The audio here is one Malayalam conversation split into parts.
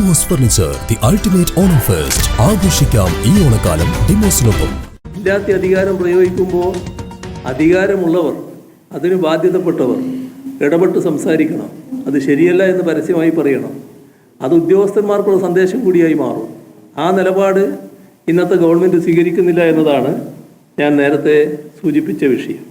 Demos furniture, the ultimate Onam fest. ആഘോഷിക്കാം ഈ ഓണക്കാലം ഡിമോസിനൊപ്പം. ഇല്ലാത്ത അധികാരം പ്രയോഗിക്കുമ്പോൾ അധികാരമുള്ളവർ, അതിന് ബാധ്യതപ്പെട്ടവർ ഇടപെട്ട് സംസാരിക്കണം. അത് ശരിയല്ല എന്ന് പരസ്യമായി പറയണം. അത് ഉദ്യോഗസ്ഥന്മാർക്കുള്ള സന്ദേശം കൂടിയായി മാറും. ആ നിലപാട് ഇന്നത്തെ ഗവൺമെൻറ് സ്വീകരിക്കുന്നില്ല എന്നതാണ് ഞാൻ നേരത്തെ സൂചിപ്പിച്ച വിഷയം.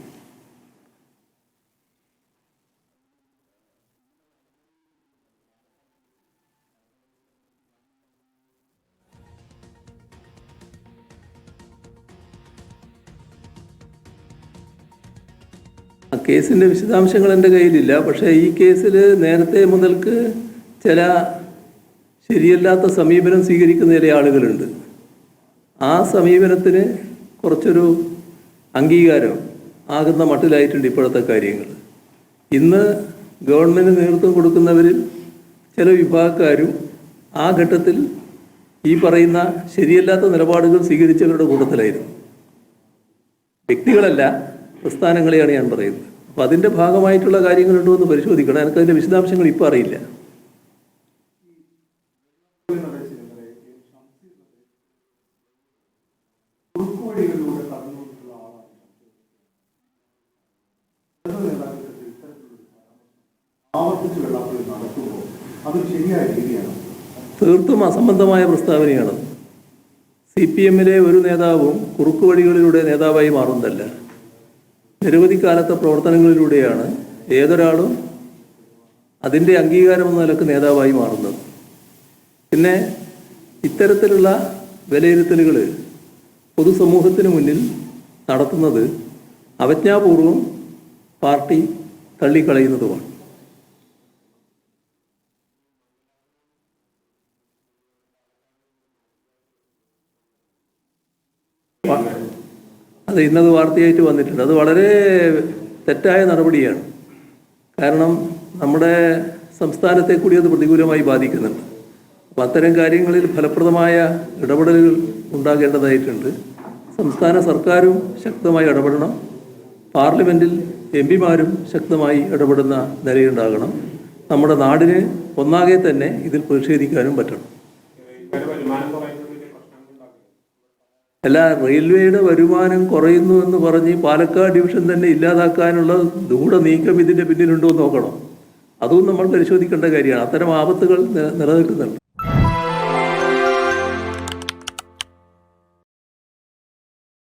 കേസിൻ്റെ വിശദാംശങ്ങൾ എൻ്റെ കയ്യിലില്ല. പക്ഷേ ഈ കേസിൽ നേരത്തെ മുതൽക്ക് ചില ശരിയല്ലാത്ത സമീപനം സ്വീകരിക്കുന്ന ചില ആളുകളുണ്ട്. ആ സമീപനത്തിന് കുറച്ചൊരു അംഗീകാരം ആകുന്ന മട്ടിലായിട്ടുണ്ട് ഇപ്പോഴത്തെ കാര്യങ്ങൾ. ഇന്ന് ഗവൺമെൻറ് നേതൃത്വം കൊടുക്കുന്നവരിൽ ചില വിഭാഗക്കാരും ആ ഘട്ടത്തിൽ ഈ പറയുന്ന ശരിയല്ലാത്ത നിലപാടുകൾ സ്വീകരിച്ചവരുടെ കൂട്ടത്തിലായിരുന്നു. വ്യക്തികളല്ല, പ്രസ്ഥാനങ്ങളെയാണ് ഞാൻ പറയുന്നത്. അപ്പോൾ അതിൻ്റെ ഭാഗമായിട്ടുള്ള കാര്യങ്ങളുണ്ടോ എന്ന് പരിശോധിക്കണം. എനിക്കതിൻ്റെ വിശദാംശങ്ങൾ ഇപ്പോൾ അറിയില്ല. തീർത്തും അസംബന്ധമായ പ്രസ്താവനയാണ്. CPM-ലെ ഒരു നേതാവും കുറുക്കുവഴികളിലൂടെ നേതാവായി മാറുന്നതല്ല. നിരവധി കാലത്തെ പ്രവർത്തനങ്ങളിലൂടെയാണ് ഏതൊരാളും അതിൻ്റെ അംഗീകാരം എന്ന നിലക്ക് നേതാവായി മാറുന്നത്. പിന്നെ ഇത്തരത്തിലുള്ള വിലയിരുത്തലുകൾ പൊതുസമൂഹത്തിന് മുന്നിൽ നടത്തുന്നത് അവജ്ഞാപൂർവം പാർട്ടി തള്ളിക്കളയുന്നതുമാണ്. അത് ഇന്നത് വാർത്തയായിട്ട് വന്നിട്ടുണ്ട്. അത് വളരെ തെറ്റായ നടപടിയാണ്. കാരണം നമ്മുടെ സംസ്ഥാനത്തെ കൂടി അത് പ്രതികൂലമായി ബാധിക്കുന്നുണ്ട്. അപ്പം അത്തരം കാര്യങ്ങളിൽ ഫലപ്രദമായ ഇടപെടലുകൾ ഉണ്ടാകേണ്ടതായിട്ടുണ്ട്. സംസ്ഥാന സർക്കാരും ശക്തമായി ഇടപെടണം. പാർലമെൻറ്റിൽ MP-മാരും ശക്തമായി ഇടപെടുന്ന നിലയുണ്ടാകണം. നമ്മുടെ നാടിന് ഒന്നാകെ തന്നെ ഇതിൽ പ്രതിഷേധിക്കാനും പറ്റണം. അല്ല, റെയിൽവേയുടെ വരുമാനം കുറയുന്നു എന്ന് പറഞ്ഞ് പാലക്കാട് ഡിവിഷൻ തന്നെ ഇല്ലാതാക്കാനുള്ള നീക്കം ഇതിൻ്റെ പിന്നിലുണ്ടോ എന്ന് നോക്കണം. അതും നമ്മൾ പരിശോധിക്കേണ്ട കാര്യമാണ്. അത്തരം ആപത്തുകൾ നിലനിൽക്കുന്നുണ്ട്.